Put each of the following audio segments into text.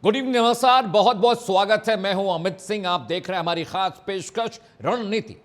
Good evening, नमस्कार, बहुत बहुत स्वागत है। मैं हूं अमित सिंह। आप देख रहे हैं हमारी खास पेशकश रणनीति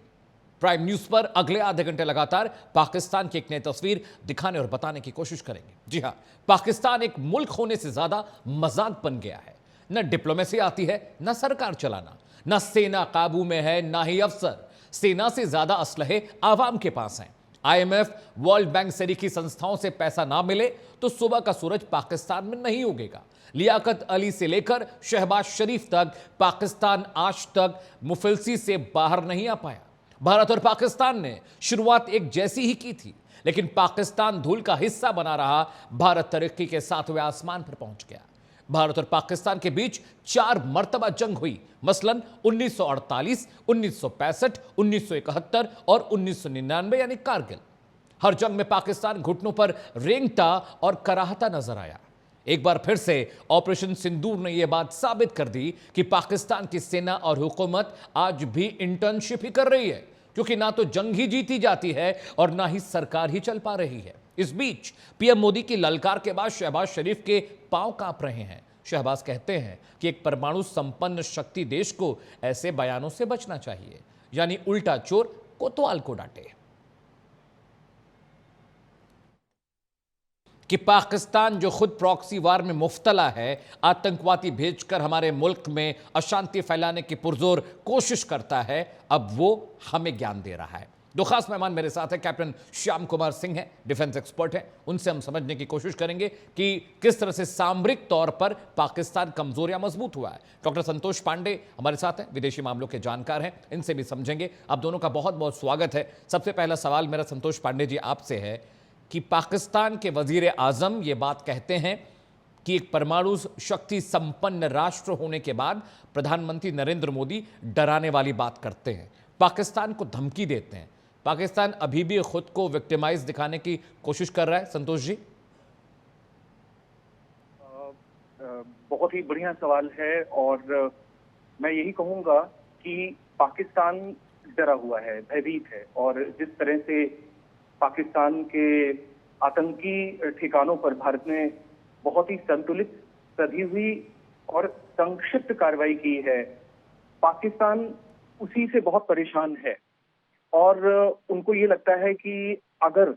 प्राइम न्यूज पर। अगले आधे घंटे लगातार पाकिस्तान की एक नई तस्वीर दिखाने और बताने की कोशिश करेंगे। जी हां, पाकिस्तान एक मुल्क होने से ज्यादा मजाक बन गया है। न डिप्लोमेसी आती है, न सरकार चलाना, न सेना काबू में है, ना ही अफसर। सेना से ज्यादा असलहे आवाम के पास हैं। आईएमएफ, वर्ल्ड बैंक सरीखी संस्थाओं से पैसा ना मिले तो सुबह का सूरज पाकिस्तान में नहीं उगेगा। लियाकत अली से लेकर शहबाज शरीफ तक पाकिस्तान आज तक मुफिलसी से बाहर नहीं आ पाया। भारत और पाकिस्तान ने शुरुआत एक जैसी ही की थी, लेकिन पाकिस्तान धूल का हिस्सा बना रहा। भारत तरक्की के 7वें आसमान पर पहुंच गया। भारत और पाकिस्तान के बीच 4 मर्तबा जंग हुई, मसलन 1948, 1965, 1971 और 1999 यानी कारगिल। हर जंग में पाकिस्तान घुटनों पर रेंगता और कराहता नजर आया। एक बार फिर से ऑपरेशन सिंदूर ने यह बात साबित कर दी कि पाकिस्तान की सेना और हुकूमत आज भी इंटर्नशिप ही कर रही है, क्योंकि ना तो जंग ही जीती जाती है और ना ही सरकार ही चल पा रही है। इस बीच पीएम मोदी की ललकार के बाद शहबाज शरीफ के पांव कांप रहे हैं। शहबाज कहते हैं कि एक परमाणु संपन्न शक्ति देश को ऐसे बयानों से बचना चाहिए, यानी उल्टा चोर कोतवाल को डांटे। कि पाकिस्तान जो खुद प्रॉक्सी वार में मुफ्तला है, आतंकवादी भेजकर हमारे मुल्क में अशांति फैलाने की पुरजोर कोशिश करता है, अब वो हमें ज्ञान दे रहा है। दो खास मेहमान मेरे साथ हैं। कैप्टन श्याम कुमार सिंह हैं, डिफेंस एक्सपर्ट हैं। उनसे हम समझने की कोशिश करेंगे कि किस तरह से सामरिक तौर पर पाकिस्तान कमजोर या मजबूत हुआ है। डॉक्टर संतोष पांडे हमारे साथ हैं, विदेशी मामलों के जानकार हैं। इनसे भी समझेंगे। आप दोनों का बहुत बहुत स्वागत है। सबसे पहला सवाल मेरा संतोष पांडे जी आपसे है कि पाकिस्तान के वजीर आजम ये बात कहते हैं कि एक परमाणु शक्ति संपन्न राष्ट्र होने के बाद प्रधानमंत्री नरेंद्र मोदी डराने वाली बात करते हैं, पाकिस्तान को धमकी देते हैं। पाकिस्तान अभी भी खुद को विक्टिमाइज दिखाने की कोशिश कर रहा है। संतोष जी, बहुत ही बढ़िया सवाल है और मैं यही कहूंगा कि पाकिस्तान डरा हुआ है, भयभीत है। और जिस तरह से पाकिस्तान के आतंकी ठिकानों पर भारत ने बहुत ही संतुलित, सधी हुई और संक्षिप्त कार्रवाई की है, पाकिस्तान उसी से बहुत परेशान है। और उनको ये लगता है कि अगर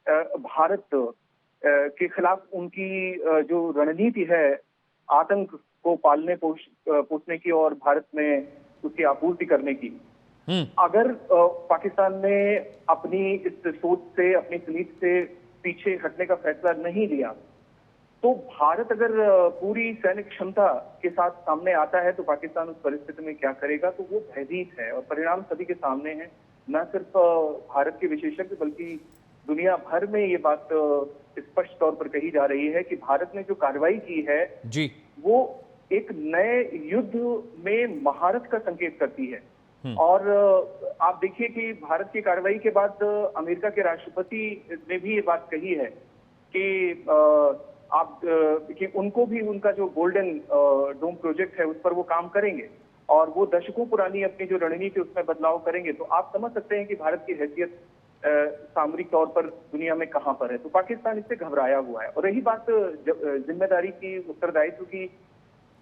भारत के खिलाफ उनकी जो रणनीति है आतंक को पालने पोषने की और भारत में उसकी आपूर्ति करने की, अगर पाकिस्तान ने अपनी इस सोच से, अपनी नीति से पीछे हटने का फैसला नहीं लिया, तो भारत अगर पूरी सैनिक क्षमता के साथ सामने आता है तो पाकिस्तान उस परिस्थिति में क्या करेगा, तो वो भयभीत है। और परिणाम सभी के सामने है, न सिर्फ भारत के विशेषज्ञ बल्कि दुनिया भर में ये बात स्पष्ट तौर पर कही जा रही है कि भारत ने जो कार्रवाई की है जी, वो एक नए युद्ध में महारत का संकेत करती है। और आप देखिए कि भारत की कार्रवाई के बाद अमेरिका के राष्ट्रपति ने भी ये बात कही है कि कि उनको भी उनका जो गोल्डन डोम प्रोजेक्ट है उस पर वो काम करेंगे और वो दशकों पुरानी अपनी जो रणनीति उसमें बदलाव करेंगे। तो आप समझ सकते हैं कि भारत की हैसियत सामरिक तौर पर दुनिया में कहां पर है। तो पाकिस्तान इससे घबराया हुआ है। और रही बात जिम्मेदारी की, उत्तरदायित्व की,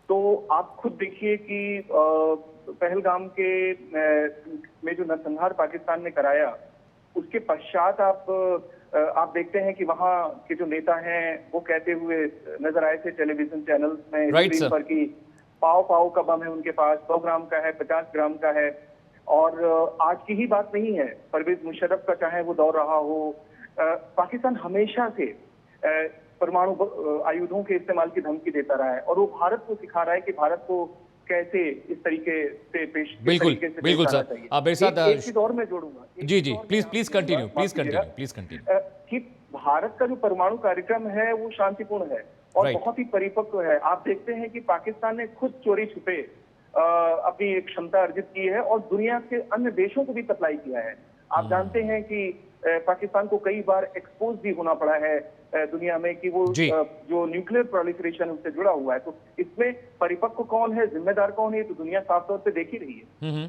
तो आप खुद देखिए कि पहलगाम के में जो नरसंहार पाकिस्तान ने कराया, उसके पश्चात आप देखते हैं कि वहां के जो नेता हैं वो कहते हुए नजर आए थे टेलीविजन चैनल्स में, स्क्रीन पर कि पाव पाव का बम है उनके पास, 100 ग्राम का है, 50 ग्राम का है। और आज की ही बात नहीं है, परवेज मुशर्रफ का चाहे वो दौर रहा हो, पाकिस्तान हमेशा से परमाणु आयुधों के इस्तेमाल की धमकी देता रहा है। और वो भारत को सिखा रहा है कि भारत को कैसे इस तरीके से बिल्कुल बिल्कुल सर, आप मेरे साथ एक चीज और मैं जोड़ूंगा। जी जी, प्लीज कंटिन्यू। कि भारत का जो परमाणु कार्यक्रम है वो शांतिपूर्ण है और बहुत ही परिपक्व है। आप देखते हैं कि पाकिस्तान ने खुद चोरी छुपे अपनी एक क्षमता अर्जित की है और दुनिया के अन्य देशों को भी सप्लाई किया है। आप जानते हैं कि पाकिस्तान को कई बार एक्सपोज भी होना पड़ा है दुनिया में कि वो जो न्यूक्लियर प्रोलिफरेशन उससे जुड़ा हुआ है। तो इसमें परिपक्व कौन है, जिम्मेदार कौन है, तो दुनिया साफ तौर पे देख ही रही है।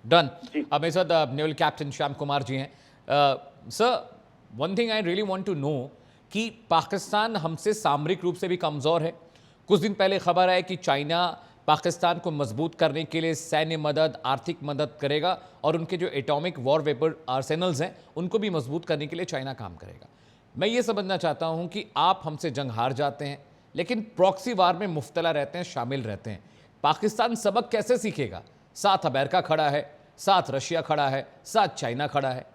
डन। अब मेरे साथ नेवल कैप्टन श्याम कुमार जी हैं। Sir, one thing I really want to know कि पाकिस्तान हमसे सामरिक रूप से भी कमजोर है, कुछ दिन पहले खबर है कि चाइना पाकिस्तान को मजबूत करने के लिए सैन्य मदद, आर्थिक मदद करेगा और उनके जो एटॉमिक वॉर वेपर आर्सेनल्स हैं उनको भी मजबूत करने के लिए चाइना काम करेगा। मैं ये समझना चाहता हूं कि आप हमसे जंग हार जाते हैं लेकिन प्रॉक्सी वार में मुफ्तला रहते हैं, शामिल रहते हैं। पाकिस्तान सबक कैसे सीखेगा? साथ अमेरिका खड़ा है, साथ रशिया खड़ा है, साथ चाइना खड़ा है।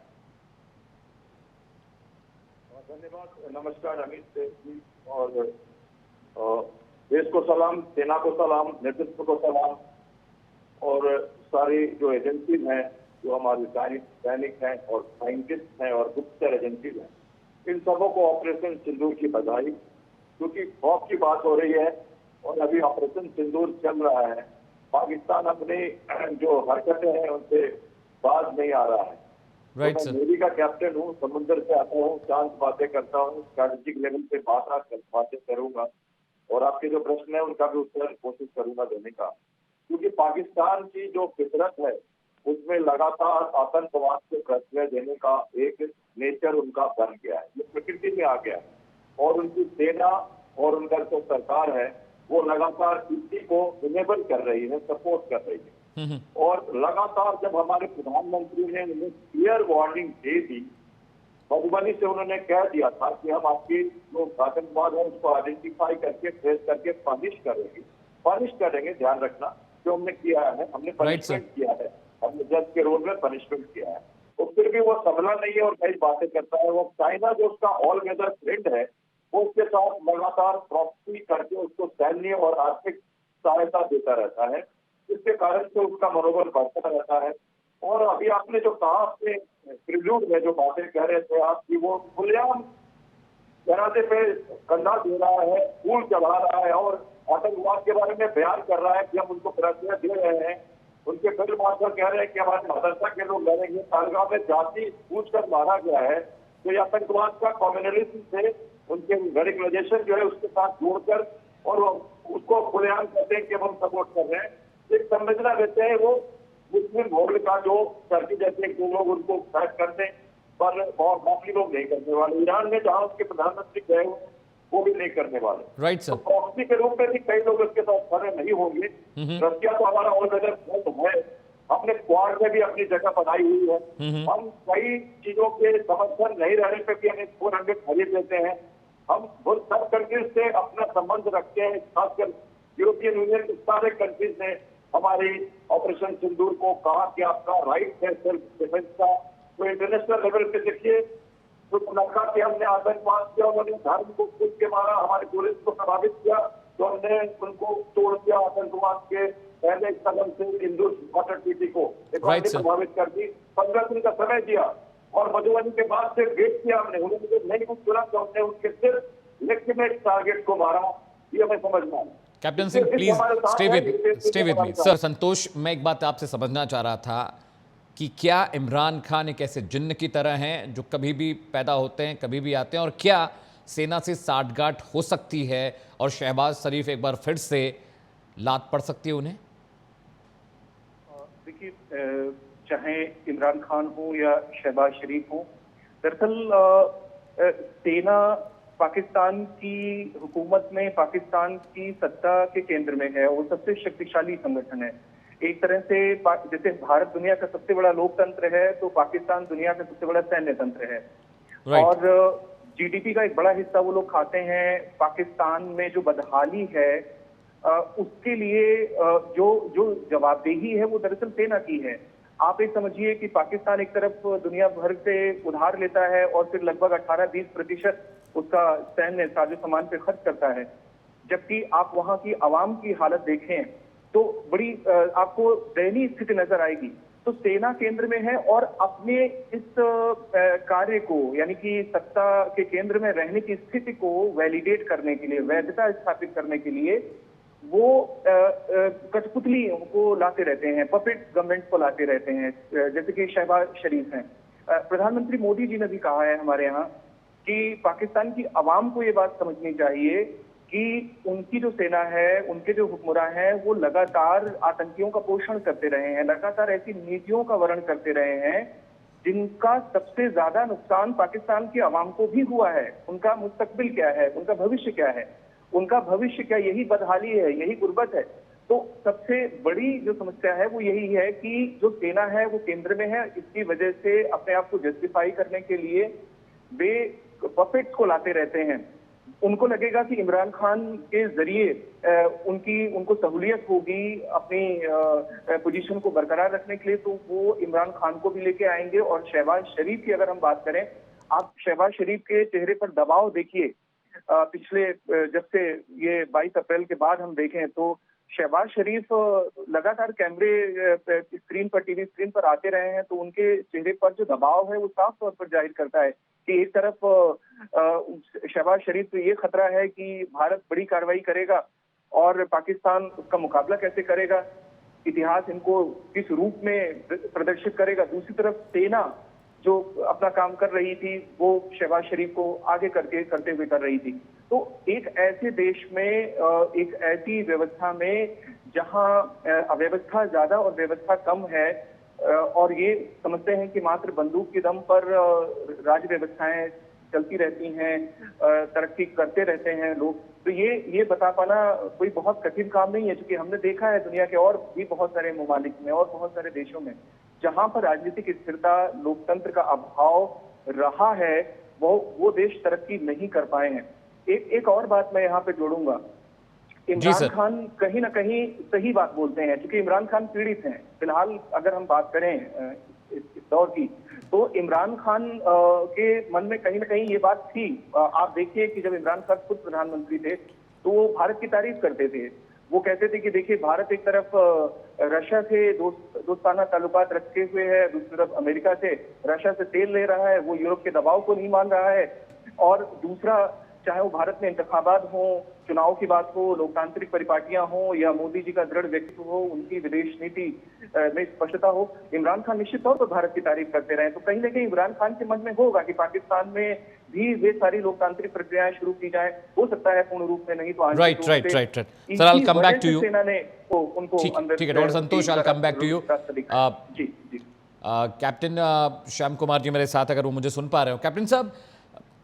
धन्यवाद, नमस्कार अमित जी, और देश को सलाम, सेना को सलाम, नेतृत्व को सलाम, और सारी जो एजेंसीज हैं, जो हमारे सैनिक हैं और साइंटिस्ट हैं और गुप्तचर एजेंसीज हैं, इन सबों को ऑपरेशन सिंदूर की बधाई। क्योंकि खौफ की बात हो रही है और अभी ऑपरेशन सिंदूर चल रहा है। पाकिस्तान अपनी जो हरकतें हैं उनसे बाज नहीं आ रहा है। राइट तो सर। मैं नेवी का कैप्टन हूँ, समुद्र से आता हूँ, शांत बातें करता हूँ, स्ट्रैटेजिक लेवल पे बातें करूंगा और आपके जो प्रश्न है उनका भी उत्तर कोशिश करूंगा देने का। क्योंकि पाकिस्तान की जो फितरत है उसमें लगातार आतंकवाद को प्रश्रय देने का एक नेचर उनका बन गया है, ये प्रकृति में आ गया है। और उनकी सेना और उनका जो सरकार है वो लगातार इसी को इनेबल कर रही है, सपोर्ट कर रही है। और लगातार जब हमारे प्रधानमंत्री ने उन्हें क्लियर वार्निंग दे दी, मधुबनी से उन्होंने कह दिया था कि हम आपकी जो आतंकवाद है उसको आइडेंटिफाई करके ट्रेस करके पनिश करेंगे, ध्यान रखना जो हमने किया है, हमने पनिशमेंट किया है, हमने जज के रोल में पनिशमेंट किया है। तो फिर भी वो संभला नहीं है और कई बातें करता है। वो चाइना जो उसका ऑल वेदर फ्रेंड है वो उसके साथ लगातार प्रॉक्सी करके उसको सैन्य और आर्थिक सहायता देता रहता है, जिसके कारण से उसका मनोबल बढ़ता रहता है। और अभी आपने जो कहा, आपने प्रिल्यूड में जो बातें कह रहे थे आप कि वो खुलेआम जनाजे पे कंधा दे रहा है, फूल चढ़ा रहा है और आतंकवाद के बारे में बयान कर रहा है कि हम उनको प्रश्रय दे रहे हैं। उनके फील्ड मार्शल कह रहे हैं कि हमारे मदरसा के लोग लड़ेंगे। तालगांव में जाति पूछकर मारा गया है, तो ये आतंकवाद का कम्युनलिज्म से उनके रेडिकलाइजेशन जो है उसके साथ जोड़कर और उसको खुलेआम कहते हैं कि हम सपोर्ट कर रहे हैं। एक संरचना देते हैं वो मुस्लिम भोग का जो टर्की जैसे जो लोग उनको फैट करते हैं, पर और बाकी लोग नहीं करने वाले। ईरान में जहां उसके प्रधानमंत्री गए वो भी नहीं करने वाले। Right sir. तो प्रॉक्सी के रूप में भी कई लोग इसके साथ खड़े नहीं होंगे। रशिया तो हमारा ऑल वेदर फ्रेंड है, हमने क्वाड में भी अपनी जगह बनाई हुई है। हम कई चीजों के समर्थन नहीं रहने पे भी हमें 400 खरीद लेते हैं। हम बहुत सब कंट्रीज से अपना संबंध रखते हैं, खासकर यूरोपियन यूनियन के सारे कंट्रीज ने हमारी ऑपरेशन सिंदूर को कहा कि आपका राइट है सेल्फ डिफेंस का। तो इंटरनेशनल लेवल पे देखिए तो लड़का के हमने आतंकवाद किया, उन्होंने धर्म को खुद के मारा, हमारे टूरिस्ट को प्रभावित किया, तो हमने उनको तोड़ दिया। आतंकवाद के पहले कदम से इंदू वाटर ट्रीटी को प्रभावित कर दी, 15 दिन का समय दिया और मधुबनी के बाद से वेट किया हमने। उन्होंने जब नहीं कुछ सुना तो हमने उनके सिर्फ लेफ्टिनेंट टारगेट को मारा। ये हमें समझना है। Captain Singh please stay with me sir. Santosh, मैं एक बात आपसे समझना चाह रहा था कि क्या इमरान खान एक ऐसे जिन्न की तरह हैं जो कभी भी पैदा होते हैं, कभी भी आते हैं, और क्या सेना से साठगांठ हो सकती है और शहबाज शरीफ एक बार फिर से लात पड़ सकती है उन्हें? देखिए, चाहे इमरान खान हो या शहबाज शरीफ हो, दरअसल सेना पाकिस्तान की हुकूमत में, पाकिस्तान की सत्ता के केंद्र में है और सबसे शक्तिशाली संगठन है। एक तरह से जैसे भारत दुनिया का सबसे बड़ा लोकतंत्र है, तो पाकिस्तान दुनिया का सबसे बड़ा सैन्य तंत्र है। और जीडीपी का एक बड़ा हिस्सा वो लोग खाते हैं। पाकिस्तान में जो बदहाली है उसके लिए जो जवाबदेही है वो दरअसल सेना की है। आप एक समझिए कि पाकिस्तान एक तरफ दुनिया भर से उधार लेता है और फिर लगभग 18-20% उसका सैन्य साजो सामान पे खर्च करता है, जबकि आप वहां की आवाम की हालत देखें तो बड़ी आपको दयनीय स्थिति नजर आएगी। तो सेना केंद्र में है और अपने इस कार्य को, यानी कि सत्ता के केंद्र में रहने की स्थिति को वैलिडेट करने के लिए, वैधता स्थापित करने के लिए वो कठपुतली को लाते रहते हैं, पपेट गवर्नमेंट को लाते रहते हैं, जैसे कि शहबाज शरीफ हैं। प्रधानमंत्री मोदी जी ने भी कहा है हमारे यहाँ कि पाकिस्तान की आवाम को ये बात समझनी चाहिए कि उनकी जो सेना है, उनके जो हुक्मरान हैं, वो लगातार आतंकियों का पोषण करते रहे हैं, लगातार ऐसी नीतियों का वर्ण करते रहे हैं जिनका सबसे ज्यादा नुकसान पाकिस्तान की आवाम को भी हुआ है। उनका मुस्तकबिल क्या है, उनका भविष्य क्या है। उनका भविष्य क्या यही बदहाली है, यही गुर्बत है? तो सबसे बड़ी जो समस्या है वो यही है कि जो सेना है वो केंद्र में है, इसकी वजह से अपने आप को जस्टिफाई करने के लिए वे पपेट्स को लाते रहते हैं। उनको लगेगा कि इमरान खान के जरिए उनको सहूलियत होगी अपनी पोजीशन को बरकरार रखने के लिए, तो वो इमरान खान को भी लेके आएंगे। और शहबाज शरीफ की अगर हम बात करें, आप शहबाज शरीफ के चेहरे पर दबाव देखिए। पिछले जब से ये 22 अप्रैल के बाद हम देखें तो शहबाज शरीफ लगातार कैमरे स्क्रीन पर, टीवी स्क्रीन पर आते रहे हैं, तो उनके चेहरे पर जो दबाव है वो साफ तौर पर जाहिर करता है कि एक तरफ शहबाज शरीफ को ये खतरा है कि भारत बड़ी कार्रवाई करेगा और पाकिस्तान उसका मुकाबला कैसे करेगा, इतिहास इनको किस रूप में प्रदर्शित करेगा। दूसरी तरफ सेना जो अपना काम कर रही थी वो शहबाज शरीफ को आगे करते हुए कर रही थी। तो एक ऐसे देश में, एक ऐसी व्यवस्था में जहां अव्यवस्था ज्यादा और व्यवस्था कम है, और ये समझते हैं कि मात्र बंदूक के दम पर राज्य व्यवस्थाएं चलती रहती हैं, तरक्की करते रहते हैं लोग, तो ये बता पाना कोई बहुत कठिन काम नहीं है। क्योंकि हमने देखा है दुनिया के और भी बहुत सारे ममालिक में और बहुत सारे देशों में जहां पर राजनीतिक स्थिरता, लोकतंत्र का अभाव रहा है, वो देश तरक्की नहीं कर पाए हैं। एक और बात मैं यहाँ पे जोड़ूंगा। इमरान खान कहीं ना कहीं सही बात बोलते हैं, क्योंकि इमरान खान पीड़ित हैं। फिलहाल अगर हम बात करें इस दौर की, तो इमरान खान के मन में कहीं ना कहीं ये बात थी। आप देखिए कि जब इमरान खान खुद प्रधानमंत्री थे तो वो भारत की तारीफ करते थे। वो कहते थे कि देखिए भारत एक तरफ रशिया से दोस्ताना ताल्लुकात रखे हुए है, दूसरी तरफ अमेरिका से, रशिया से तेल ले रहा है, वो यूरोप के दबाव को नहीं मान रहा है। और दूसरा, चाहे वो भारत में इंतखाबात हो, चुनाव की बात हो, लोकतांत्रिक परिपाटियां हो, या मोदी जी का दृढ़ व्यक्तित्व हो, उनकी विदेश नीति में स्पष्टता हो, इमरान खान निश्चित तौर पर भारत की तारीफ करते रहे। तो कहीं ना कहीं इमरान खान के मन में होगा कि पाकिस्तान में भी वे सारी लोकतांत्रिक प्रक्रियाएं शुरू की जाए। हो सकता है पूर्ण रूप में नहीं तो right. Sir, I will come back to you. सेना ने उनको अंदर, ठीक है doctor Santosh, I will come back to you. जी जी। कैप्टन श्याम कुमार जी मेरे साथ, अगर वो मुझे सुन पा रहे हो। कैप्टन साहब,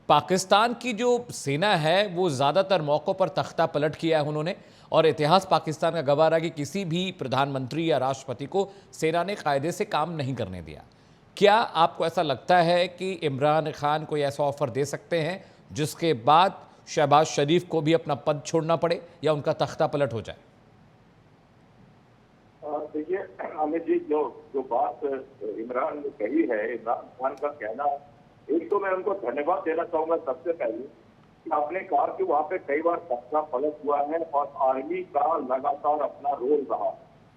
पाकिस्तान की जो सेना है वो ज़्यादातर मौक़ों पर तख्ता पलट किया है उन्होंने, और इतिहास पाकिस्तान का गवाह रहा कि किसी भी प्रधानमंत्री या राष्ट्रपति को सेना ने कायदे से काम नहीं करने दिया। क्या आपको ऐसा लगता है कि इमरान खान कोई ऐसा ऑफर दे सकते हैं जिसके बाद शहबाज शरीफ को भी अपना पद छोड़ना पड़े या उनका तख्ता पलट हो जाए? देखिए अमित जी, जो बात इमरान ने कही है, इमरान खान का कहना, एक तो मैं उनको धन्यवाद देना चाहूंगा सबसे पहले कि आपने कहा कि वहाँ पे कई बार तख्ता पलट हुआ है और आर्मी का लगातार अपना रोल रहा,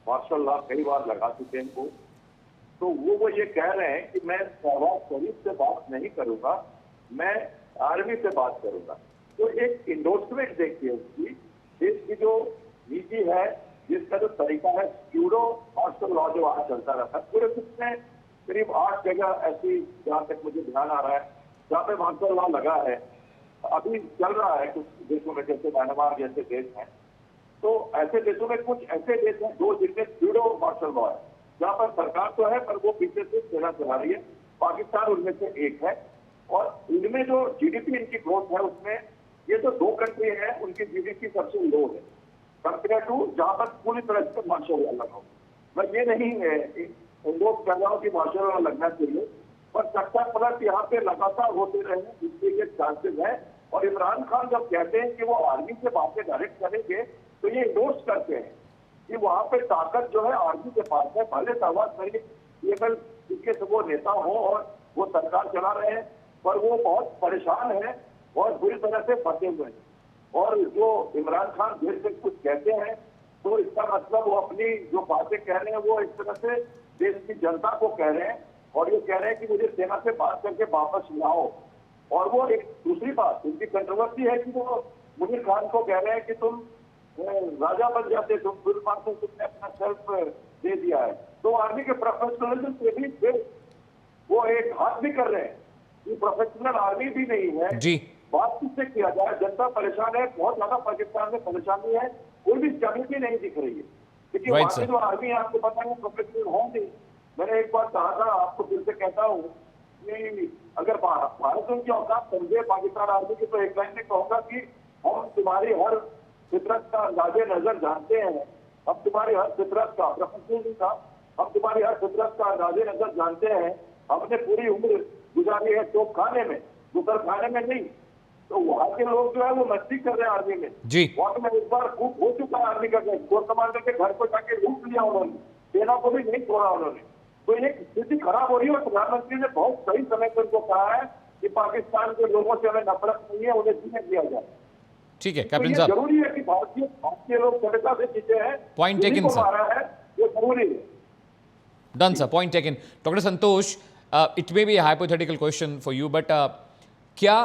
मार्शल लॉ कई बार लगा चुके हैं वो। तो वो ये कह रहे हैं कि मैं शहबाज शरीफ से बात नहीं करूंगा, मैं आर्मी से बात करूंगा। तो एक इंडोर्समेंट देखिए उसकी, देश की जो नीति है, जिसका जो तरीका है, स्यूडो मार्शल लॉ जो आज चलता रहता है, पूरे विश्व में करीब 8 जगह ऐसी, जहाँ तक मुझे ध्यान आ रहा है, जहाँ पे मार्शल लॉ लगा है, अभी चल रहा है कुछ देशों में, जैसे म्यांमार जैसे देश हैं। तो ऐसे देशों में कुछ ऐसे देश हैं जो जिनमें स्यूडो मार्शल लॉ है, जहाँ पर सरकार तो है पर वो पीछे से सेना चला रही है। पाकिस्तान उनमें से एक है, और इनमें जो जीडीपी इनकी ग्रोथ है उसमें ये जो 2 कंट्री है उनकी जीडीपी सबसे लो है कंपेयर टू जहाँ पर पूरी तरह से मार्शल लॉ लगा हो। मैं ये नहीं इंडोर्स कर रहा हूँ कि मार्शल लॉ लगना चाहिए, पर तख्ता पलट यहाँ पे लगातार होते रहे जिसके ये चांसेस है। और इमरान खान जब कहते हैं कि वो आर्मी से बातें डायरेक्ट करेंगे, तो ये इंडोर्स करते हैं कि वहाँ पे ताकत जो है आर्मी के पास है। भले शहबाज शरीफ केवल जिसके से वो नेता हो और वो सरकार चला रहे हैं, पर वो बहुत परेशान है और बुरी तरह से फंसे हुए हैं। और जो इमरान खान देर से कुछ कहते हैं, तो इसका मतलब वो अपनी जो बातें कह रहे हैं वो इस तरह से देश की जनता को कह रहे हैं, और ये कह रहे हैं कि मुझे सेना से बात करके वापस लाओ। और वो एक दूसरी बात, उनकी कंट्रोवर्सी है कि वो मुनीर खान को कह रहे हैं कि तुम राजा बन जाते, तुम गुलमान को तुमने अपना सेल्फ दे दिया है। तो आर्मी के प्रोफेशनलिज्म से भी वो एक हाथ भी कर रहे हैं कि प्रोफेशनल आर्मी भी नहीं है जी। बात किससे किया जाए, जनता परेशान है, बहुत ज्यादा पाकिस्तान में परेशानी है, कोई भी स्टेबिलिटी नहीं दिख रही है। क्योंकि वहाँ की जो आर्मी है, आपको पता है प्रोफेशनल होंगे। मैंने एक बार कहा था, आपको फिर से कहता हूँ कि अगर भारत उनकी औकात समझे पाकिस्तान आर्मी की, तो एक लाइन में कहूंगा कि हम तुम्हारी हर फितरत का अंदाजे नजर जानते हैं, हम तुम्हारी हर फितरत का, प्रफुल्ल था, हम तुम्हारी हर फितरत का अंदाजे नजर जानते हैं। हमने पूरी उम्र गुजारी है तोप खाने में, गुजर खाने में नहीं। तो वहां के लोग जो है वो मस्ती कर रहे हैं आर्मी में जी। वहां में एक बार खूब हो चुका है आर्मी का, कोर कमांडर के घर को जाके लूट लिया उन्होंने, सेना को भी नहीं छोड़ा उन्होंने। तो ये स्थिति खराब हो रही है और प्रधानमंत्री ने बहुत सही समय पर उनको कहा है कि पाकिस्तान के लोगों से हमें नफरत नहीं है, उन्हें जीने दिया जाए। ठीक है तो कैप्टन ये साहब, जरूरी है कि भारतीय लोग सभ्यता से जीते हैं, Point उन्हीं taken, को sir. मारा है, ये जरूरी है। Done sir, point taken. Doctor Santosh, it may be hypothetical question for you, but क्या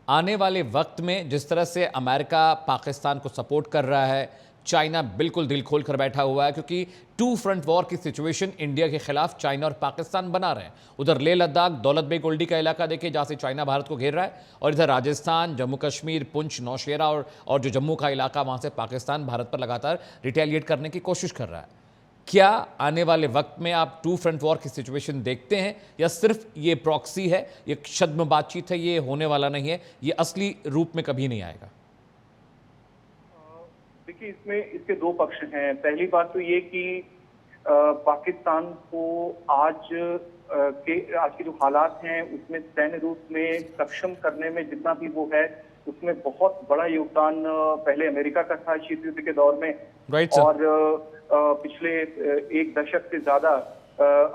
आने वाले वक्त में जिस तरह से अमेरिका पाकिस्तान को सपोर्ट कर रहा है, चाइना बिल्कुल दिल खोल कर बैठा हुआ है, क्योंकि टू फ्रंट वॉर की सिचुएशन इंडिया के खिलाफ चाइना और पाकिस्तान बना रहे हैं। उधर लेह लद्दाख, दौलत बेग ओल्डी का इलाका देखिए जहाँ से चाइना भारत को घेर रहा है, और इधर राजस्थान, जम्मू कश्मीर, पुंछ, नौशेरा और जो जम्मू का इलाका, वहाँ से पाकिस्तान भारत पर लगातार रिटेलिएट करने की कोशिश कर रहा है। क्या आने वाले वक्त में आप टू फ्रंट वॉर की सिचुएशन देखते हैं, या सिर्फ ये प्रॉक्सी है, ये छद्म बातचीत है, ये होने वाला नहीं है, ये असली रूप में कभी नहीं आएगा? देखिए, इसमें इसके दो पक्ष हैं। पहली बात तो ये कि पाकिस्तान को आज के जो हालात हैं उसमें सैन्य रूप में सक्षम करने में जितना भी वो है, उसमें बहुत बड़ा योगदान पहले अमेरिका का था शीत युद्ध के दौर में, राइट सर। और पिछले एक दशक से ज्यादा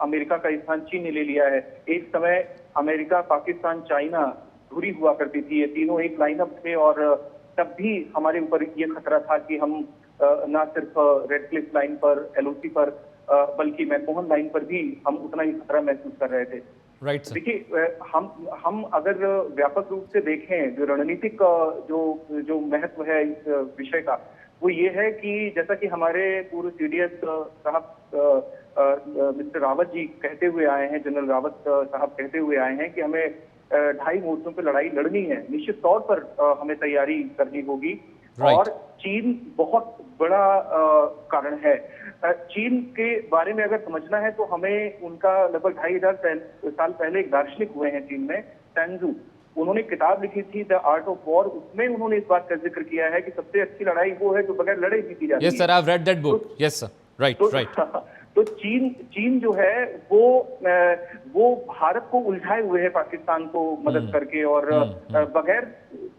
अमेरिका का स्थान चीन ने ले लिया है। एक समय अमेरिका, पाकिस्तान, चाइना धुरी हुआ करती थी, ये तीनों एक लाइनअप थे, और तब भी हमारे ऊपर ये खतरा था कि हम ना सिर्फ रेड क्लिफ लाइन पर, एलओसी पर, बल्कि मैकमोहन लाइन पर भी हम उतना ही खतरा महसूस कर रहे थे। Right sir. देखिए, हम अगर व्यापक रूप से देखें, जो रणनीतिक जो महत्व है इस विषय का, वो ये है कि जैसा कि हमारे पूर्व सीडीएस साहब मिस्टर रावत जी कहते हुए आए हैं, जनरल रावत साहब कहते हुए आए हैं कि हमें 2.5 मोर्चों पर लड़ाई लड़नी है, निश्चित तौर पर हमें तैयारी करनी होगी। Right. और चीन बहुत बड़ा कारण है। चीन के बारे में अगर समझना है तो हमें उनका लगभग 2500 साल पहले एक दार्शनिक हुए हैं चीन में, सेंजू, उन्होंने किताब लिखी थी द आर्ट ऑफ वॉर। उसमें उन्होंने इस बात का जिक्र किया है कि सबसे अच्छी लड़ाई वो है जो बगैर लड़े जीती जाती है। Yes sir, I have read that book. Yes sir, right right. तो चीन जो है वो भारत को उलझाए हुए है पाकिस्तान को मदद करके, और बगैर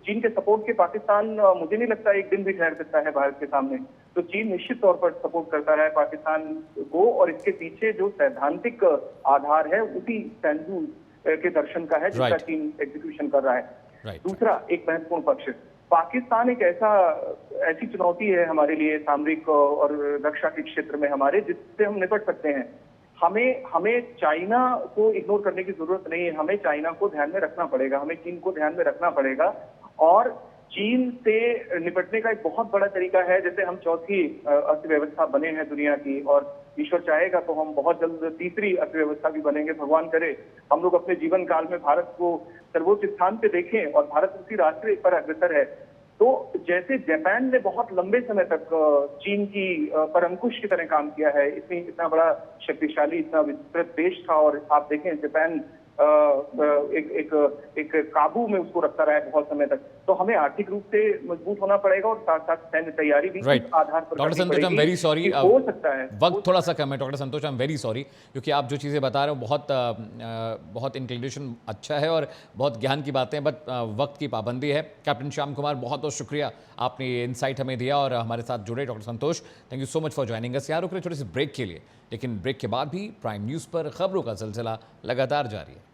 चीन के सपोर्ट के पाकिस्तान मुझे नहीं लगता एक दिन भी ठहर सकता है भारत के सामने। तो चीन निश्चित तौर पर सपोर्ट करता है पाकिस्तान को, और इसके पीछे जो सैद्धांतिक आधार है उसी सेंजू के दर्शन का है जिसका चीन एग्जीक्यूशन कर रहा है। दूसरा एक महत्वपूर्ण पक्ष, पाकिस्तान एक ऐसी चुनौती है हमारे लिए सामरिक और रक्षा के क्षेत्र में हमारे, जिससे हम निपट सकते हैं। हमें चाइना को इग्नोर करने की जरूरत नहीं है, हमें चाइना को ध्यान में रखना पड़ेगा, हमें चीन को ध्यान में रखना पड़ेगा। और चीन से निपटने का एक बहुत बड़ा तरीका है, जैसे हम चौथी अर्थव्यवस्था बने हैं दुनिया की, और ईश्वर चाहेगा तो हम बहुत जल्द तीसरी अर्थव्यवस्था भी बनेंगे, भगवान करे हम लोग अपने जीवन काल में भारत को सर्वोच्च स्थान पे देखें और भारत उसी रास्ते पर अग्रसर है। तो जैसे जापान ने बहुत लंबे समय तक चीन की पर अंकुश की तरह काम किया है, इतना बड़ा शक्तिशाली, इतना विस्तृत देश था, और आप देखें जापान एक काबू में उसको रखता रहा है बहुत समय तक। तो हमें आर्थिक रूप से मजबूत होना पड़ेगा और साथ साथ सैन्य तैयारी भी इस आधार पर doctor Santosh, I am very sorry, हो सकता है वक्त थोड़ा सा कम है। Doctor Santosh, I am very sorry, क्योंकि आप जो चीज़ें बता रहे हो बहुत इंक्लिनेशन अच्छा है और बहुत ज्ञान की बातें, बट वक्त की पाबंदी है। कैप्टन श्याम कुमार, बहुत बहुत शुक्रिया, आपने ये इंसाइट हमें दिया और हमारे साथ जुड़े। Doctor Santosh, thank you so much for joining us. यहाँ रुक रहे छोटे से ब्रेक के लिए, लेकिन ब्रेक के बाद भी प्राइम न्यूज़ पर खबरों का सिलसिला लगातार जारी है।